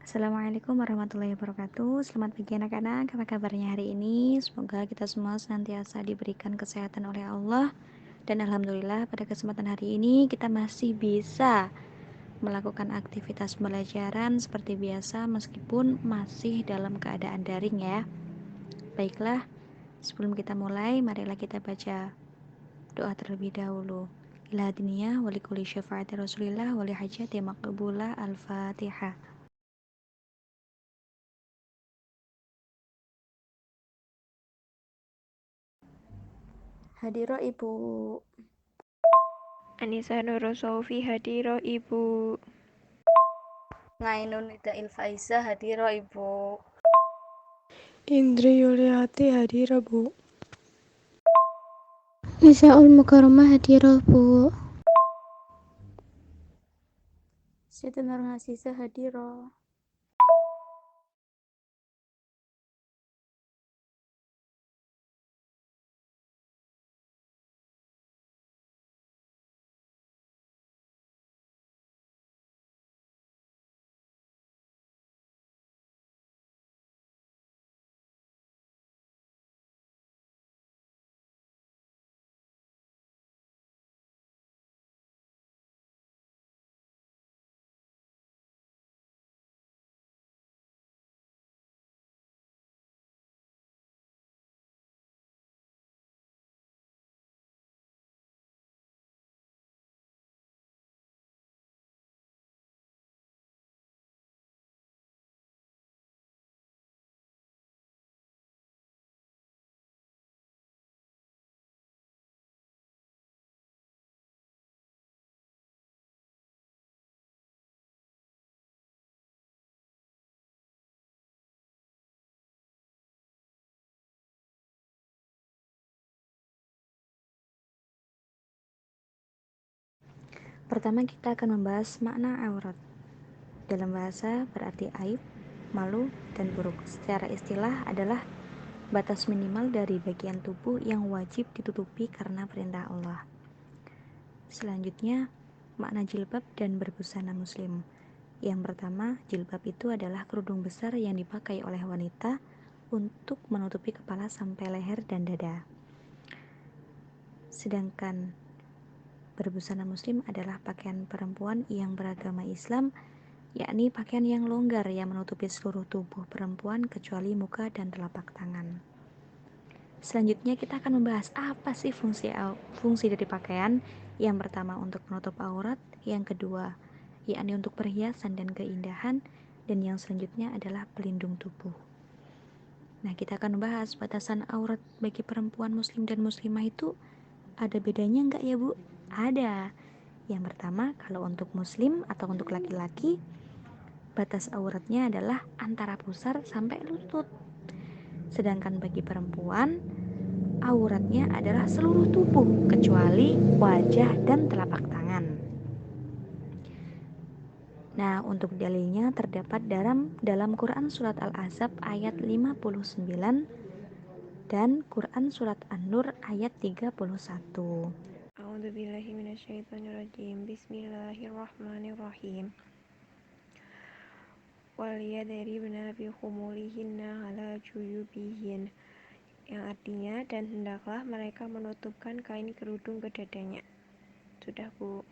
Assalamualaikum warahmatullahi wabarakatuh. Selamat pagi anak-anak, apa kabarnya hari ini? Semoga kita semua senantiasa diberikan kesehatan oleh Allah. Dan Alhamdulillah pada kesempatan hari ini kita masih bisa melakukan aktivitas pembelajaran seperti biasa meskipun masih dalam keadaan daring ya. Baiklah, sebelum kita mulai, marilah kita baca doa terlebih dahulu. Ila diniyah walikuli syafaati rasulillah wali hajati maqbulah al-fatihah. Hadiro Ibu. Anissa Nurosaufi hadiro Ibu. Ngainun Ida Ilfaiza hadiro Ibu. Indri Yuliati hadira Bu. Nisaul Mukarramah hadirah Bu. Siti Nur Hasisa hadiro. Pertama kita akan membahas makna aurat. Dalam bahasa berarti aib, malu, dan buruk. Secara istilah adalah batas minimal dari bagian tubuh yang wajib ditutupi karena perintah Allah. Selanjutnya, makna jilbab dan berbusana muslim. Yang pertama, jilbab itu adalah kerudung besar yang dipakai oleh wanita untuk menutupi kepala sampai leher dan dada. Sedangkan berbusana muslim adalah pakaian perempuan yang beragama Islam, yakni pakaian yang longgar yang menutupi seluruh tubuh perempuan kecuali muka dan telapak tangan. Selanjutnya kita akan membahas apa sih fungsi dari pakaian. Yang pertama untuk menutup aurat, yang kedua yakni untuk perhiasan dan keindahan, dan yang selanjutnya adalah pelindung tubuh. Nah, kita akan membahas batasan aurat bagi perempuan muslim dan muslimah itu ada bedanya enggak ya Bu? Ada. Yang pertama, kalau untuk muslim atau untuk laki-laki, batas auratnya adalah antara pusar sampai lutut. Sedangkan bagi perempuan, auratnya adalah seluruh tubuh kecuali wajah dan telapak tangan. Nah, untuk dalilnya terdapat dalam Quran surat Al-Ahzab ayat 59 dan Quran surat An-Nur ayat 31. A'udzubillahi minasyaitonirrajim. Bismillahirrahmanirrahim. Waliyadribna bi khumulihinna ala juyubihin. Yang artinya, dan hendaklah mereka menutupkan kain kerudung ke dadanya. Sudah Bu.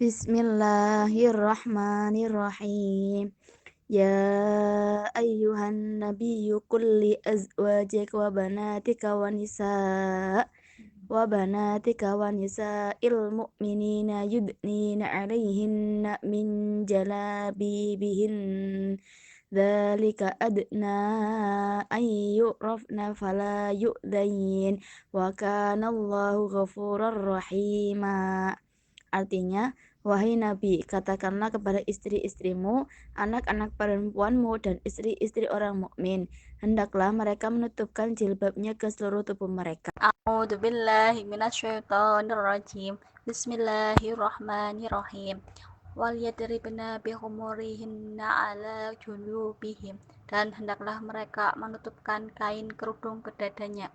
Bismillahirrahmanirrahim. Ya ayyuhan nabiyyu qul li azwajika wa nisa'il mu'minina yudnina 'alaihinna min jalabibihin. Dzalika adna an yu'rafna fala yu'dayin wa kana Allahu ghafurar rahima. Artinya, wahai Nabi, katakanlah kepada istri-istrimu, anak-anak perempuanmu, dan istri-istri orang mukmin, hendaklah mereka menutupkan jilbabnya ke seluruh tubuh mereka. A'udzubillahi minasyaitonirrajim. Bismillahirrahmanirrahim. Walyadribna bihumurihinna ala junubihim, dan hendaklah mereka menutupkan kain kerudung ke dadanya.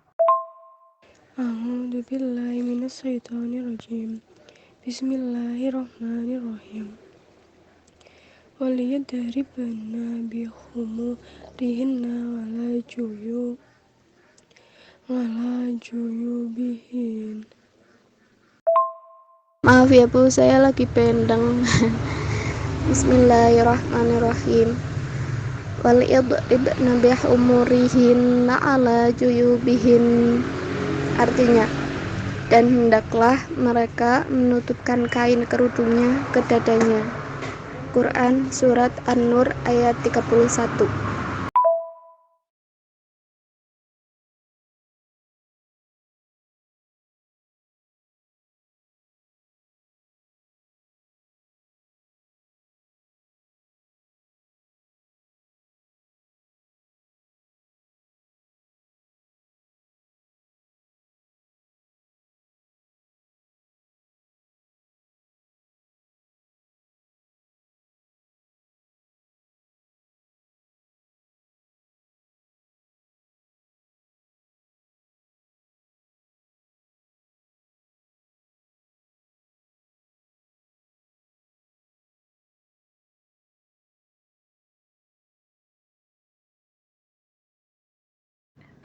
A'udzu billahi minasyaitonir rajim. Bismillahirrahmanirrahim. waliyadribna bikhumurihinna ala juyubihin. Maaf ya Bu, saya lagi pendeng. Bismillahirrahmanirrahim. Waliyadribna bihumurihinna ala juyubihin. Artinya, dan hendaklah mereka menutupkan kain kerudungnya ke dadanya. Quran Surat An-Nur ayat 31.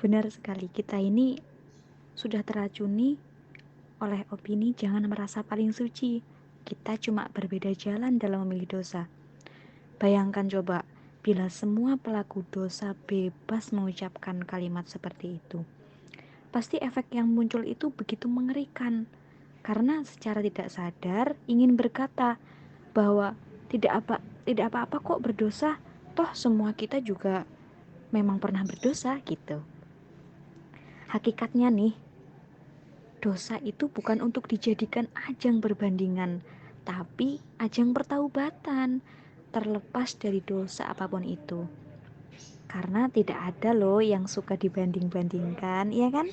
Benar sekali, kita ini sudah teracuni oleh opini jangan merasa paling suci. Kita cuma berbeda jalan dalam memilih dosa. Bayangkan coba, bila semua pelaku dosa bebas mengucapkan kalimat seperti itu. Pasti efek yang muncul itu begitu mengerikan. Karena secara tidak sadar ingin berkata bahwa tidak apa-apa kok berdosa, toh semua kita juga memang pernah berdosa gitu. Hakikatnya nih, dosa itu bukan untuk dijadikan ajang perbandingan, tapi ajang pertaubatan, terlepas dari dosa apapun itu. Karena tidak ada loh yang suka dibanding-bandingkan, iya kan?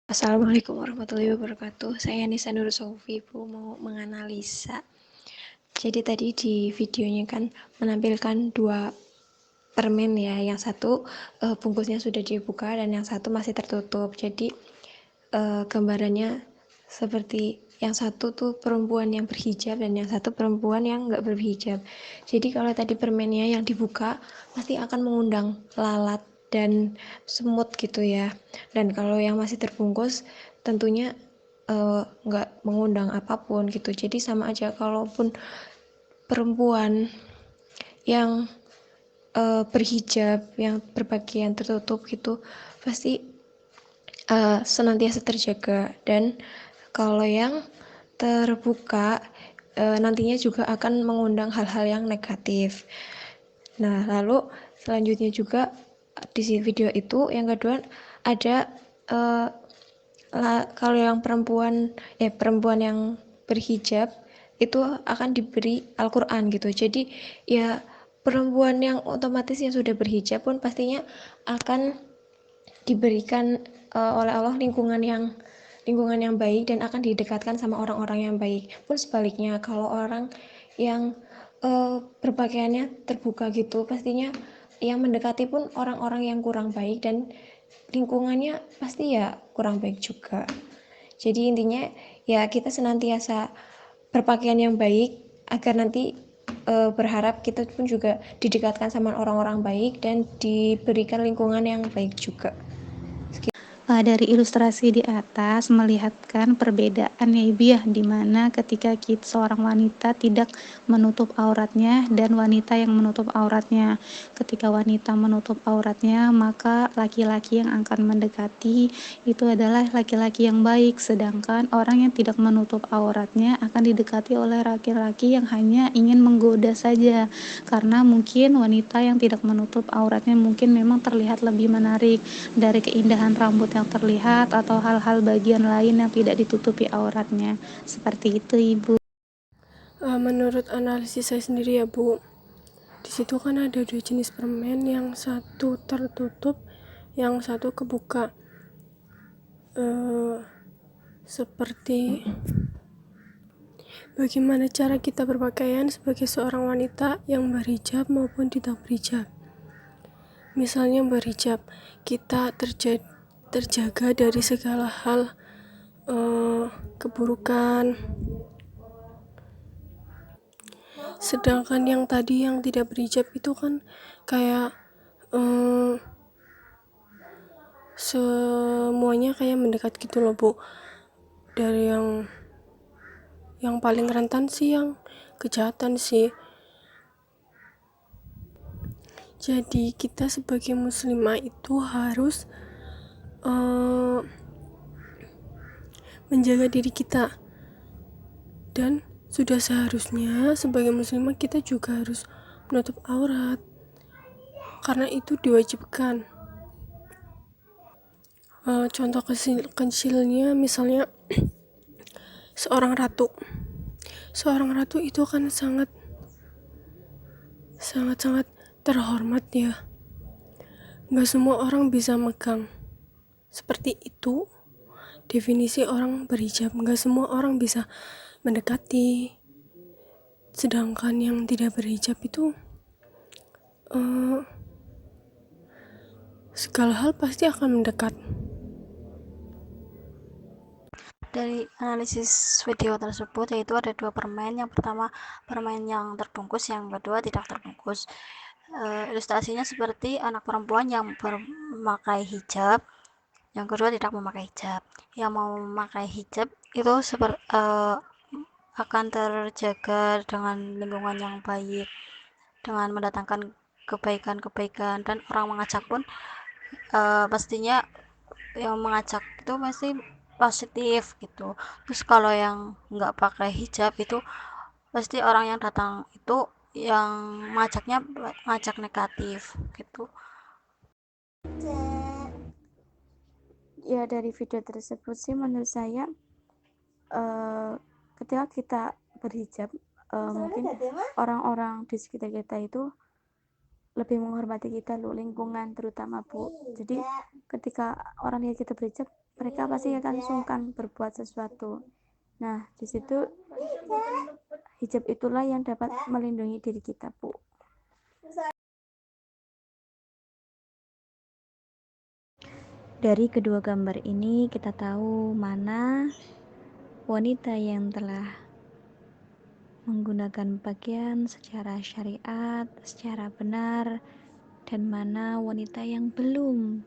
Assalamualaikum warahmatullahi wabarakatuh. Saya Nisa Nur Sofi, Bu, mau menganalisa. Jadi tadi di videonya kan menampilkan dua permen ya. Yang satu bungkusnya sudah dibuka dan yang satu masih tertutup. Jadi gambarannya seperti yang satu tuh perempuan yang berhijab dan yang satu perempuan yang nggak berhijab. Jadi kalau tadi permennya yang dibuka pasti akan mengundang lalat dan semut gitu ya. Dan kalau yang masih terbungkus tentunya nggak mengundang apapun gitu. Jadi sama aja, kalaupun perempuan yang berhijab, yang berpakaian tertutup gitu, pasti senantiasa terjaga. Dan kalau yang terbuka nantinya juga akan mengundang hal-hal yang negatif. Nah, lalu selanjutnya juga di video itu yang kedua ada kalau yang perempuan yang berhijab itu akan diberi Al-Quran gitu. Jadi ya perempuan yang otomatis yang sudah berhijab pun pastinya akan diberikan oleh Allah lingkungan yang baik dan akan didekatkan sama orang-orang yang baik. Pun sebaliknya, kalau orang yang berpakaiannya terbuka gitu, pastinya yang mendekati pun orang-orang yang kurang baik dan lingkungannya pasti ya kurang baik juga. Jadi intinya ya kita senantiasa berpakaian yang baik agar nanti berharap kita pun juga didekatkan sama orang-orang baik dan diberikan lingkungan yang baik juga. Dari ilustrasi di atas melihatkan perbedaan ya Ibu ya, dimana ketika seorang wanita tidak menutup auratnya dan wanita yang menutup auratnya. Ketika wanita menutup auratnya, maka laki-laki yang akan mendekati itu adalah laki-laki yang baik, sedangkan orang yang tidak menutup auratnya akan didekati oleh laki-laki yang hanya ingin menggoda saja, karena mungkin wanita yang tidak menutup auratnya mungkin memang terlihat lebih menarik dari keindahan rambut yang terlihat atau hal-hal bagian lain yang tidak ditutupi auratnya. Seperti itu, Ibu. Menurut analisis saya sendiri ya Bu, di situ kan ada 2 jenis permen, yang satu tertutup, yang satu kebuka. Seperti bagaimana cara kita berpakaian sebagai seorang wanita yang berhijab maupun tidak berhijab. Misalnya berhijab, kita terjaga dari segala hal keburukan. Sedangkan yang tadi yang tidak berhijab itu kan kayak semuanya kayak mendekat gitu loh Bu. Dari yang paling rentan sih yang kejahatan sih. Jadi kita sebagai muslimah itu harus menjaga diri kita, dan sudah seharusnya sebagai muslimah kita juga harus menutup aurat karena itu diwajibkan. Contoh kecilnya misalnya seorang ratu itu kan sangat terhormat ya, nggak semua orang bisa megang. Seperti itu definisi orang berhijab, nggak semua orang bisa mendekati. Sedangkan yang tidak berhijab itu segala hal pasti akan mendekat. Dari analisis video tersebut, yaitu ada 2 permen. Yang pertama permen yang terbungkus, yang kedua tidak terbungkus. Ilustrasinya seperti anak perempuan yang memakai hijab, yang kedua tidak memakai hijab. Yang mau memakai hijab itu akan terjaga dengan lingkungan yang baik, dengan mendatangkan kebaikan-kebaikan, dan orang mengajak pun pastinya yang mengajak itu pasti positif gitu. Terus kalau yang nggak pakai hijab itu pasti orang yang datang itu yang ngajak negatif gitu. Ya dari video tersebut sih menurut saya ketika kita berhijab mungkin orang-orang di sekitar kita itu lebih menghormati kita loh, lingkungan terutama Bu. Jadi ketika orang lihat kita berhijab, mereka pasti akan sungkan berbuat sesuatu. Nah di situ hijab itulah yang dapat melindungi diri kita Bu. Dari kedua gambar ini kita tahu mana wanita yang telah menggunakan pakaian secara syariat, secara benar, dan mana wanita yang belum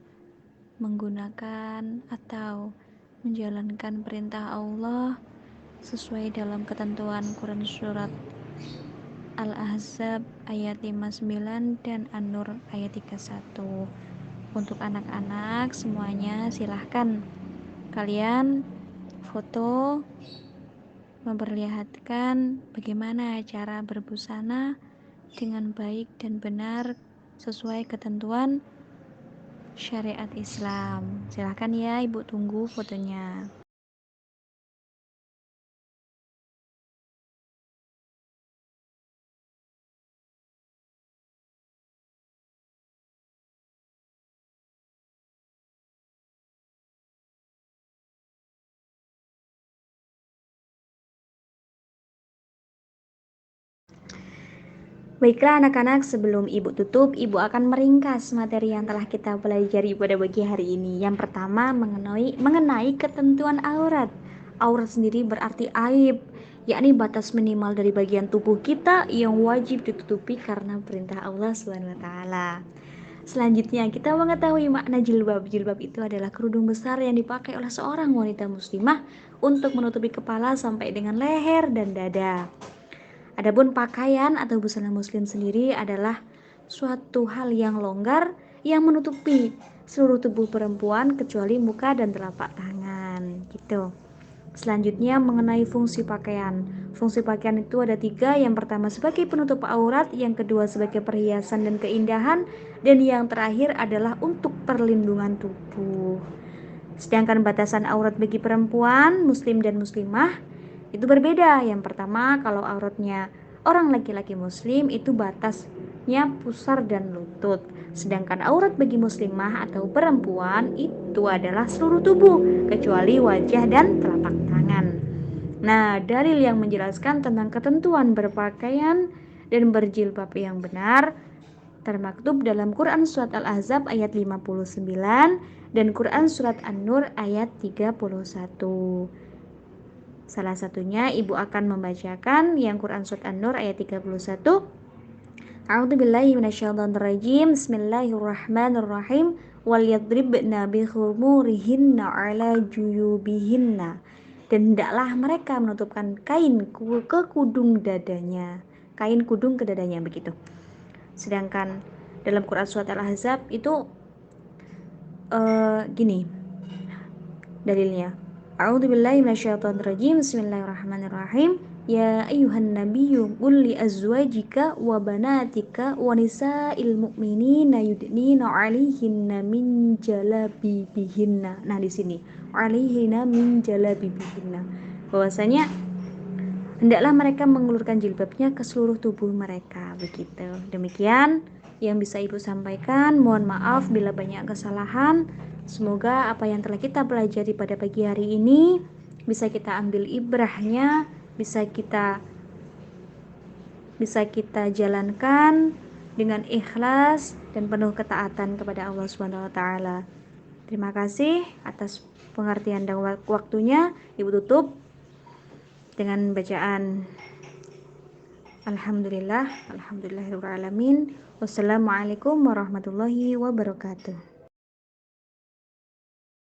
menggunakan atau menjalankan perintah Allah sesuai dalam ketentuan Quran surat Al-Ahzab ayat 59 dan An-Nur ayat 31. Untuk anak-anak semuanya silahkan kalian foto memperlihatkan bagaimana cara berbusana dengan baik dan benar sesuai ketentuan syariat Islam. Silahkan ya Ibu, tunggu fotonya. Baiklah anak-anak, sebelum Ibu tutup, Ibu akan meringkas materi yang telah kita pelajari pada pagi hari ini. Yang pertama mengenai ketentuan aurat. Aurat sendiri berarti aib, yakni batas minimal dari bagian tubuh kita yang wajib ditutupi karena perintah Allah SWT. Selanjutnya kita mengetahui makna jilbab. Jilbab itu adalah kerudung besar yang dipakai oleh seorang wanita muslimah untuk menutupi kepala sampai dengan leher dan dada. Adapun pakaian atau busana muslim sendiri adalah suatu hal yang longgar yang menutupi seluruh tubuh perempuan kecuali muka dan telapak tangan gitu. Selanjutnya mengenai fungsi pakaian. Fungsi pakaian itu ada 3. Yang pertama sebagai penutup aurat, yang kedua sebagai perhiasan dan keindahan, dan yang terakhir adalah untuk perlindungan tubuh. Sedangkan batasan aurat bagi perempuan, muslim dan muslimah itu berbeda. Yang pertama, kalau auratnya orang laki-laki muslim itu batasnya pusar dan lutut. Sedangkan aurat bagi muslimah atau perempuan itu adalah seluruh tubuh kecuali wajah dan telapak tangan. Nah, dalil yang menjelaskan tentang ketentuan berpakaian dan berjilbab yang benar termaktub dalam Quran Surat Al-Ahzab ayat 59 dan Quran Surat An-Nur ayat 31. Salah satunya Ibu akan membacakan yang Quran Surat An-Nur ayat 31. A'udzubillahi minasyaitonirrajim. Bismillahirrahmanirrahim. Walyadribna bikhumurihinna 'ala juyubihinna. Dan hendaklah mereka menutupkan kain ke kudung dadanya. Kain kudung ke dadanya begitu. Sedangkan dalam Quran Surat Al-Ahzab itu gini dalilnya. A'udzubillahi minasyaitonirrajim. Bismillahirrahmanirrahim. Ya ayyuhan nabiyyu qul li azwajika wa banatika wa nisa'il mu'minina yudnina 'alaihinna min jalabibihinna. Nah, di sini 'alaihinna min jalabibihinna. Bahwasanya hendaklah mereka mengulurkan jilbabnya ke seluruh tubuh mereka begitu. Demikian yang bisa Ibu sampaikan. Mohon maaf bila banyak kesalahan. Semoga apa yang telah kita pelajari pada pagi hari ini bisa kita ambil ibrahnya, bisa kita jalankan dengan ikhlas dan penuh ketaatan kepada Allah Subhanahu wa taala. Terima kasih atas pengertian dan waktunya. Ibu tutup dengan bacaan Alhamdulillahirabbil alamin. Wassalamualaikum warahmatullahi wabarakatuh.